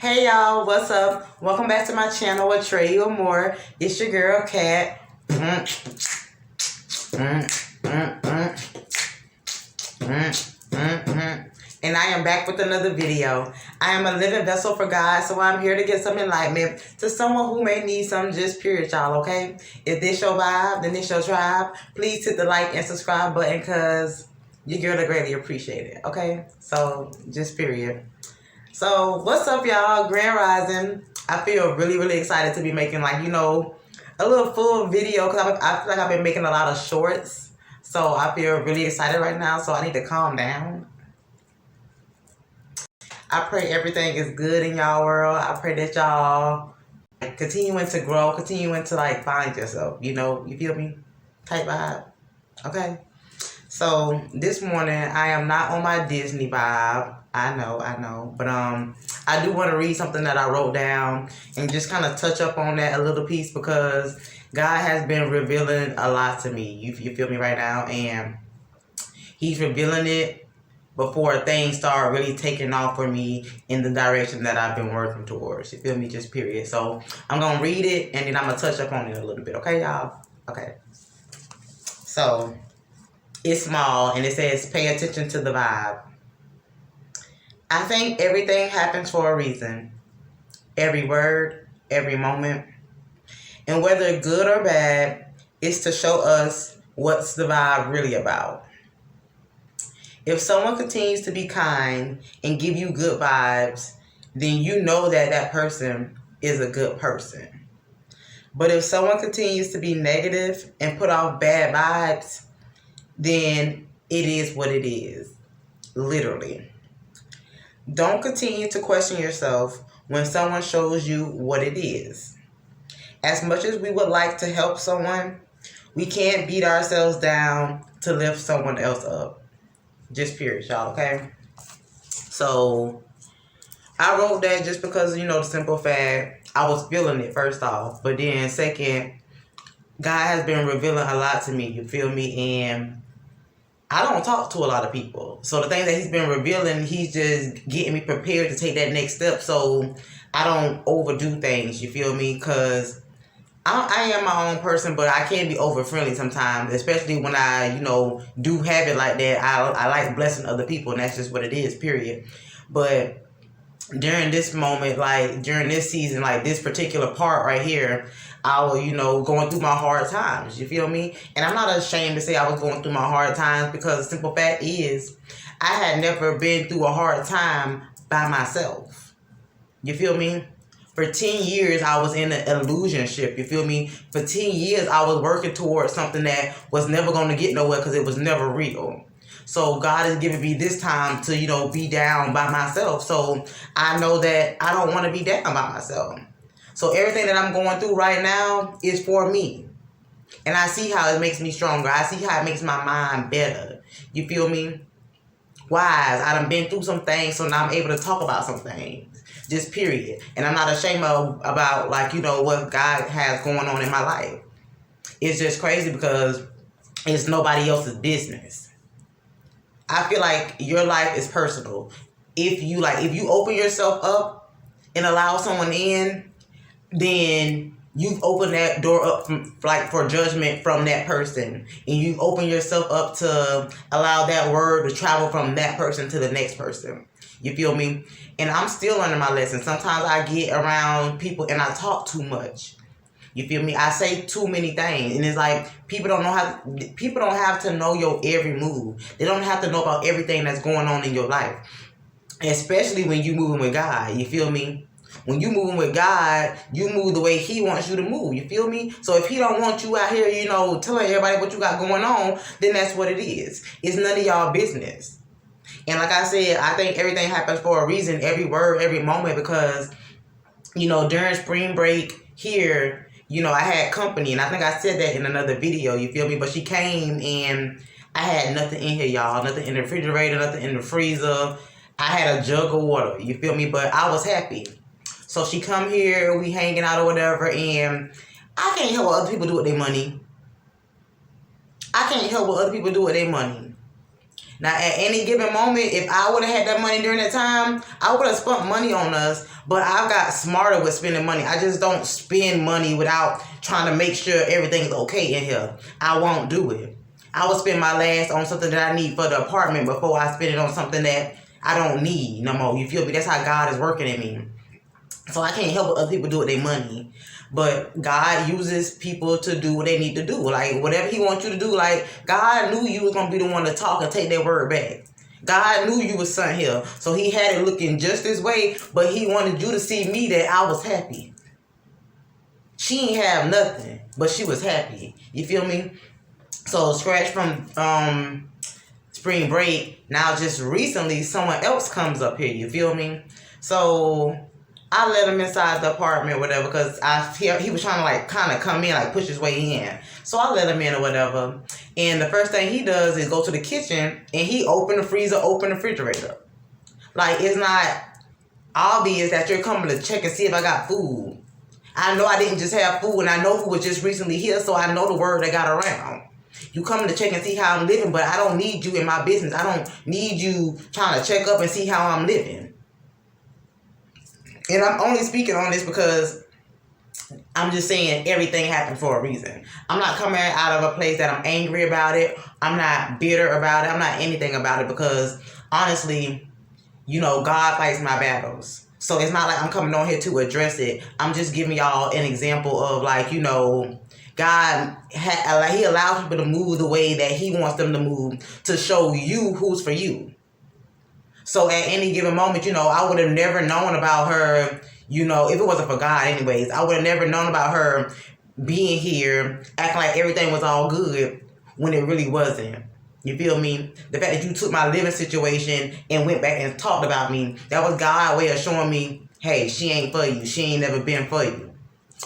Hey y'all, what's up? Welcome back to my channel with Trey or More. It's your girl Kat. And I am back with another video. I am a living vessel for God, so I'm here to get some enlightenment to someone who may need some, just period, y'all, okay? If this your vibe, then this your tribe. Please hit the like and subscribe button because your girl will greatly appreciate it, okay? So, just period. So, what's up, y'all? Grand Rising. I feel really excited to be making, like, a little full video because I feel like I've been making a lot of shorts. So, I feel really excited right now, so I need to calm down. I pray everything is good in y'all world. I pray that y'all continuing to grow, continuing to, like, find yourself, you feel me? Type vibe. Okay? So, this morning, I am not on my Disney vibe. I know. But I do want to read something that I wrote down and just kind of touch up on that a little piece because God has been revealing a lot to me. You feel me right now? And He's revealing it before things start really taking off for me in the direction that I've been working towards. You feel me? Just period. So, I'm going to read it and then I'm going to touch up on it a little bit. Okay, y'all? Okay. So, it's small and it says, pay attention to the vibe. I think everything happens for a reason. Every word, every moment. And whether good or bad, it's to show us what's the vibe really about. If someone continues to be kind and give you good vibes, then you know that that person is a good person. But if someone continues to be negative and put off bad vibes, then it is what it is. Literally. Don't continue to question yourself when someone shows you what it is. As much as we would like to help someone, we can't beat ourselves down to lift someone else up. Just period, y'all, okay? So, I wrote that just because, the simple fact, I was feeling it first off. But then second, God has been revealing a lot to me, you feel me? And I don't talk to a lot of people. So the things that He's been revealing, He's just getting me prepared to take that next step so I don't overdo things, you feel me? Because I am my own person, but I can be over friendly sometimes, especially when I, do have it like that. I like blessing other people, and that's just what it is, period. But during this moment, like during this season, like this particular part right here, I was, going through my hard times. You feel me? And I'm not ashamed to say I was going through my hard times because the simple fact is I had never been through a hard time by myself. You feel me? For 10 years, I was in an illusionship. You feel me? For 10 years, I was working towards something that was never going to get nowhere because it was never real. So God is giving me this time to, be down by myself. So I know that I don't want to be down by myself. So everything that I'm going through right now is for me. And I see how it makes me stronger. I see how it makes my mind better. You feel me? Wise. I done been through some things, so now I'm able to talk about some things. Just period. And I'm not ashamed about, what God has going on in my life. It's just crazy because it's nobody else's business. I feel like your life is personal. If you open yourself up and allow someone in, then you've opened that door up for judgment from that person. And you've opened yourself up to allow that word to travel from that person to the next person. You feel me? And I'm still learning my lesson. Sometimes I get around people and I talk too much. You feel me? I say too many things. And it's like people don't have to know your every move. They don't have to know about everything that's going on in your life. Especially when you moving with God. You feel me? When you moving with God, you move the way He wants you to move. You feel me? So if He don't want you out here, telling everybody what you got going on, then that's what it is. It's none of y'all business. And like I said, I think everything happens for a reason. Every word, every moment, because, during spring break here, I had company. And I think I said that in another video. You feel me? But she came and I had nothing in here, y'all. Nothing in the refrigerator, nothing in the freezer. I had a jug of water. You feel me? But I was happy. So she come here, we hanging out or whatever, and I can't help what other people do with their money. I can't help what other people do with their money. Now, at any given moment, if I would have had that money during that time, I would have spent money on us. But I got smarter with spending money. I just don't spend money without trying to make sure everything's okay in here. I won't do it. I will spend my last on something that I need for the apartment before I spend it on something that I don't need no more. You feel me? That's how God is working in me. So I can't help what other people do with their money. But God uses people to do what they need to do. Like, whatever he wants you to do, like, God knew you was going to be the one to talk and take that word back. God knew you was sent here. So he had it looking just this way, but he wanted you to see me that I was happy. She ain't have nothing, but she was happy. You feel me? So scratch from spring break, now just recently someone else comes up here. You feel me? So I let him inside the apartment or whatever, because he was trying to like kind of come in, like push his way in. So I let him in or whatever. And the first thing he does is go to the kitchen and he open the freezer, open the refrigerator. Like, it's not obvious that you're coming to check and see if I got food. I know I didn't just have food, and I know food was just recently here, so I know the word that got around. You coming to check and see how I'm living, but I don't need you in my business. I don't need you trying to check up and see how I'm living. And I'm only speaking on this because I'm just saying everything happened for a reason. I'm not coming out of a place that I'm angry about it. I'm not bitter about it. I'm not anything about it, because honestly, you know, God fights my battles. So it's not like I'm coming on here to address it. I'm just giving y'all an example of, like, you know, God, he allows people to move the way that he wants them to move to show you who's for you. So at any given moment, you know, I would have never known about her, you know, if it wasn't for God anyways, I would have never known about her being here, acting like everything was all good when it really wasn't. You feel me? The fact that you took my living situation and went back and talked about me, that was God's way of showing me, hey, she ain't for you. She ain't never been for you.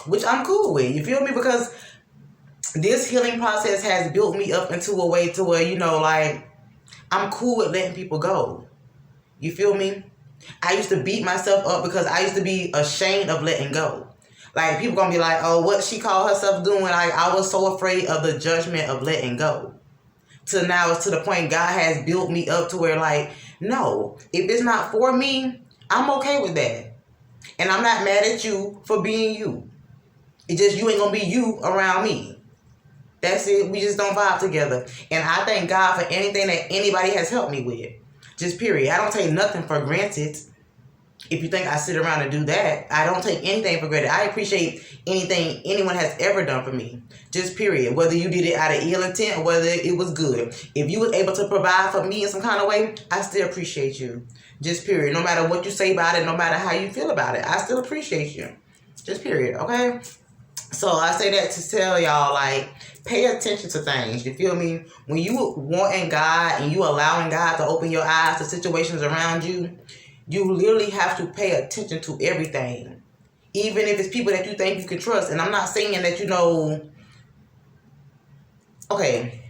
Which I'm cool with. You feel me? Because this healing process has built me up into a way to where, you know, like, I'm cool with letting people go. You feel me? I used to beat myself up because I used to be ashamed of letting go. Like, people gonna be like, oh, what she called herself doing? Like, I was so afraid of the judgment of letting go. To now it's to the point God has built me up to where, like, no, if it's not for me, I'm okay with that. And I'm not mad at you for being you. It's just you ain't gonna be you around me. That's it. We just don't vibe together. And I thank God for anything that anybody has helped me with. Just period. I don't take nothing for granted. If you think I sit around and do that, I don't take anything for granted. I appreciate anything anyone has ever done for me. Just period. Whether you did it out of ill intent or whether it was good. If you was able to provide for me in some kind of way, I still appreciate you. Just period. No matter what you say about it, no matter how you feel about it, I still appreciate you. Just period. Okay? So I say that to tell y'all, like, pay attention to things. You feel me? When you wanting God and you allowing God to open your eyes to situations around you, you literally have to pay attention to everything. Even if it's people that you think you can trust. And I'm not saying that, you know, okay,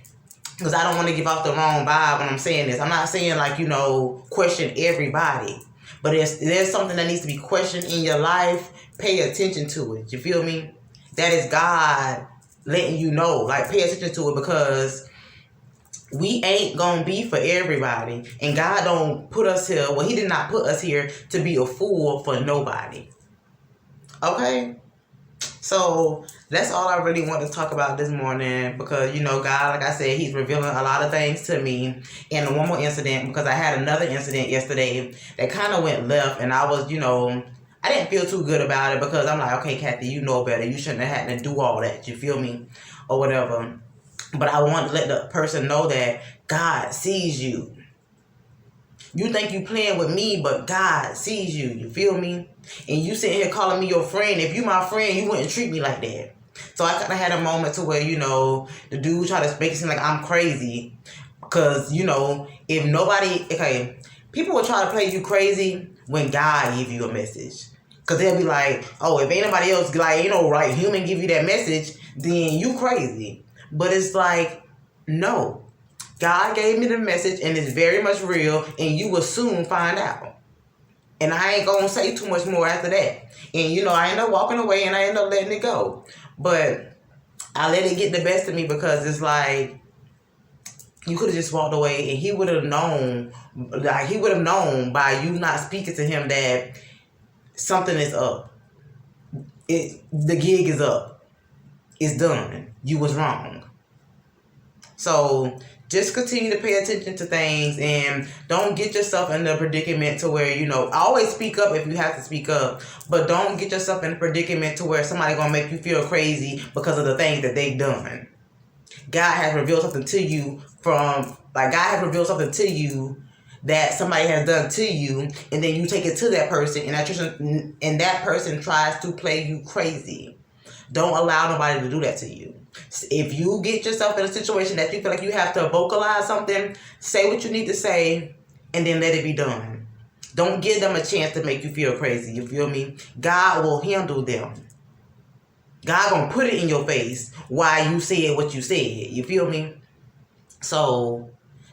because I don't want to give off the wrong vibe when I'm saying this. I'm not saying, like, you know, question everybody. But if there's something that needs to be questioned in your life, pay attention to it. You feel me? That is God letting you know. Like, pay attention to it, because we ain't gonna be for everybody. And God don't put us here. Well, he did not put us here to be a fool for nobody. Okay? So that's all I really want to talk about this morning, because, you know, God, like I said, he's revealing a lot of things to me. And one more incident, because I had another incident yesterday that kind of went left, and I was, you know, I didn't feel too good about it, because I'm like, okay, Kathy, you know better. You shouldn't have had to do all that. You feel me? Or whatever. But I want to let the person know that God sees you. You think you playing with me, but God sees you. You feel me? And you sitting here calling me your friend. If you my friend, you wouldn't treat me like that. So I kind of had a moment to where, you know, the dude tried to make it seem like I'm crazy. Because, you know, if nobody... Okay, people will try to play you crazy when God give you a message. Because they'll be like, oh, if ain't nobody else, like, you know, right, human give you that message, then you crazy. But it's like, no. God gave me the message, and it's very much real, and you will soon find out. And I ain't going to say too much more after that. And, you know, I end up walking away, and I end up letting it go. But I let it get the best of me, because it's like, You could have just walked away, and he would have known, like he would have known by you not speaking to him that something is up. The gig is up. It's done. You was wrong. So just continue to pay attention to things and don't get yourself in a predicament to where, always speak up if you have to speak up, but don't get yourself in a predicament to where somebody gonna make you feel crazy because of the things that they've done. God has revealed something to you that somebody has done to you, and then you take it to that person, and that person tries to play you crazy. Don't allow nobody to do that to you. If you get yourself in a situation that you feel like you have to vocalize something, say what you need to say, and then let it be done. Don't give them a chance to make you feel crazy. You feel me? God will handle them. God gonna put it in your face why you said what you said. You feel me? So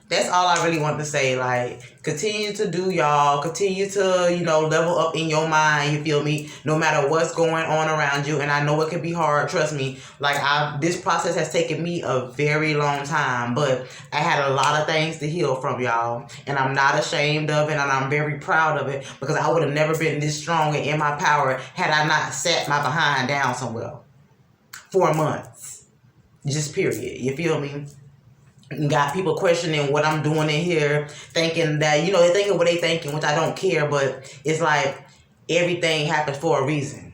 that's all I really want to say. Like, continue to do y'all. Continue to, level up in your mind. You feel me? No matter what's going on around you. And I know it can be hard. Trust me. Like, this process has taken me a very long time. But I had a lot of things to heal from, y'all. And I'm not ashamed of it. And I'm very proud of it. Because I would have never been this strong and in my power had I not sat my behind down somewhere. 4 months. Just period. You feel me? Got people questioning what I'm doing in here, thinking that, they're thinking what they thinking, which I don't care, but it's like everything happens for a reason.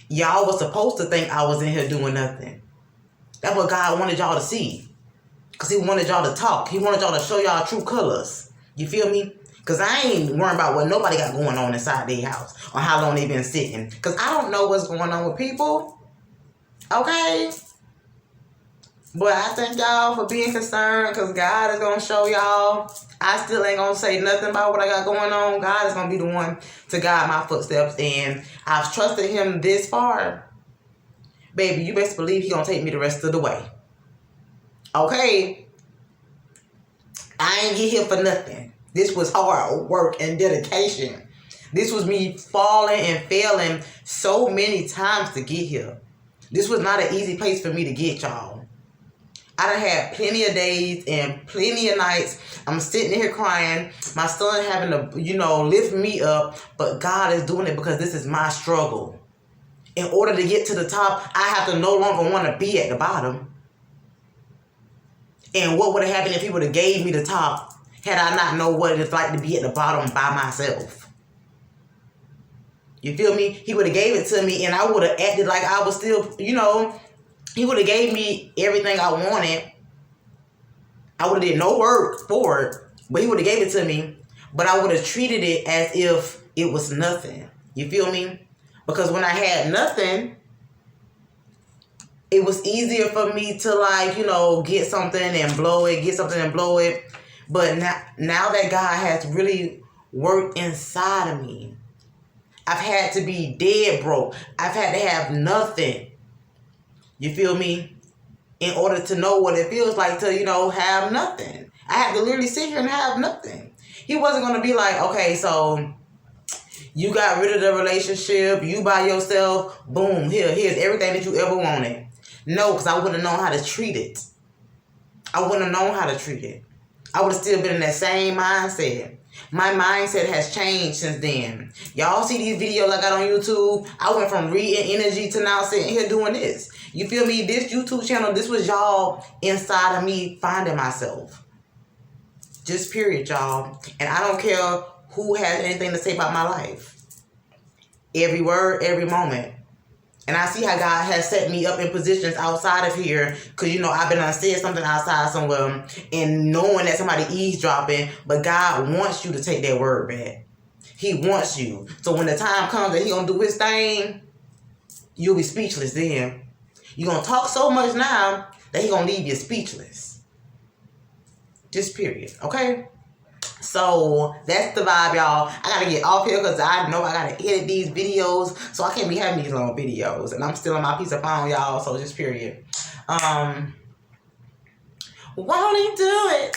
Y'all was supposed to think I was in here doing nothing. That's what God wanted y'all to see. Because he wanted y'all to talk. He wanted y'all to show y'all true colors. You feel me? Because I ain't worrying about what nobody got going on inside their house or how long they been sitting. Because I don't know what's going on with people. Okay? But I thank y'all for being concerned, because God is going to show y'all. I still ain't going to say nothing about what I got going on. God is going to be the one to guide my footsteps. And I've trusted him this far. Baby, you best believe he going to take me the rest of the way. Okay? I ain't get here for nothing. This was hard work and dedication. This was me falling and failing so many times to get here. This was not an easy place for me to get, y'all. I done had plenty of days and plenty of nights. I'm sitting here crying. My son having to, lift me up. But God is doing it because this is my struggle. In order to get to the top, I have to no longer want to be at the bottom. And what would have happened if he would have gave me the top had I not know what it's like to be at the bottom by myself? You feel me? He would have gave it to me and I would have acted like I was still, he would have gave me everything I wanted. I would have did no work for it, but he would have gave it to me. But I would have treated it as if it was nothing. You feel me? Because when I had nothing, it was easier for me to get something and blow it, But now that God has really worked inside of me, I've had to be dead broke. I've had to have nothing. You feel me? In order to know what it feels like to, have nothing. I had to literally sit here and have nothing. He wasn't going to be like, okay, so you got rid of the relationship, you by yourself, boom, here's everything that you ever wanted. No, because I wouldn't have known how to treat it. I wouldn't have known how to treat it. I would have still been in that same mindset. My mindset has changed since then. Y'all see these videos I got on YouTube? I went from reading energy to now sitting here doing this. You feel me? This YouTube channel, this was y'all inside of me finding myself. Just period, y'all. And I don't care who has anything to say about my life. Every word, every moment. And I see how God has set me up in positions outside of here. Because, I've been said something outside somewhere. And knowing that somebody eavesdropping. But God wants you to take that word back. He wants you. So when the time comes that he going to do his thing, you'll be speechless then. You're going to talk so much now that he going to leave you speechless. Just period. Okay? So that's the vibe, y'all. I gotta get off here because I know I gotta edit these videos, so I can't be having these long videos, and I'm still on my piece of phone, y'all. So just period. Won't he do it?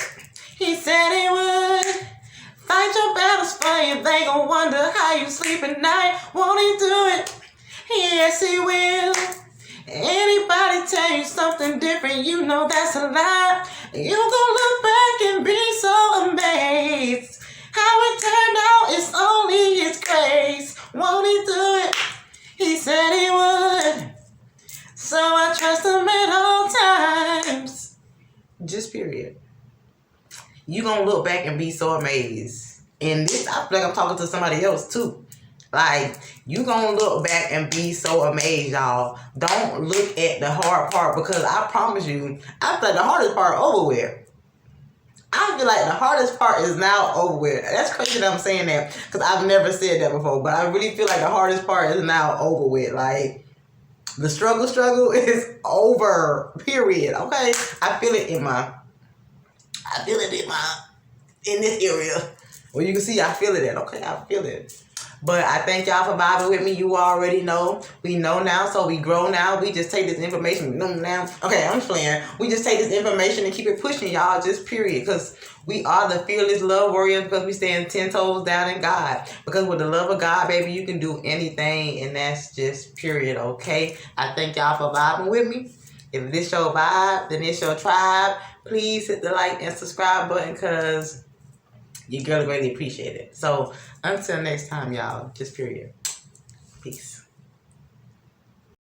He said he would. Fight your battles for you. They gon' wonder how you sleep at night. Won't he do it? Yes, he will. Anybody tell you something different, you know that's a lie. You gon' look back and be so amazed. How it turned out, it's only his grace. Won't he do it? He said he would. So I trust him at all times. Just period. You gonna look back and be so amazed. And this, I feel like I'm talking to somebody else too. Like, you gonna look back and be so amazed, y'all. Don't look at the hard part, because I promise you, I feel like the hardest part over with. I feel like the hardest part is now over with. That's crazy that I'm saying that, because I've never said that before. But I really feel like the hardest part is now over with. Like, the struggle is over. Period. Okay? I feel it in this area. Well, you can see I feel it in. Okay, I feel it. But I thank y'all for vibing with me. You already know. We know now, so we grow now. We just take this information. Now. Okay, I'm playing. We just take this information and keep it pushing, y'all. Just period. Because we are the fearless love warriors, because we stand 10 toes down in God. Because with the love of God, baby, you can do anything. And that's just period, okay? I thank y'all for vibing with me. If this your vibe, then it's your tribe. Please hit the like and subscribe button, because your girl really appreciate it. So until next time, y'all, just period. Peace.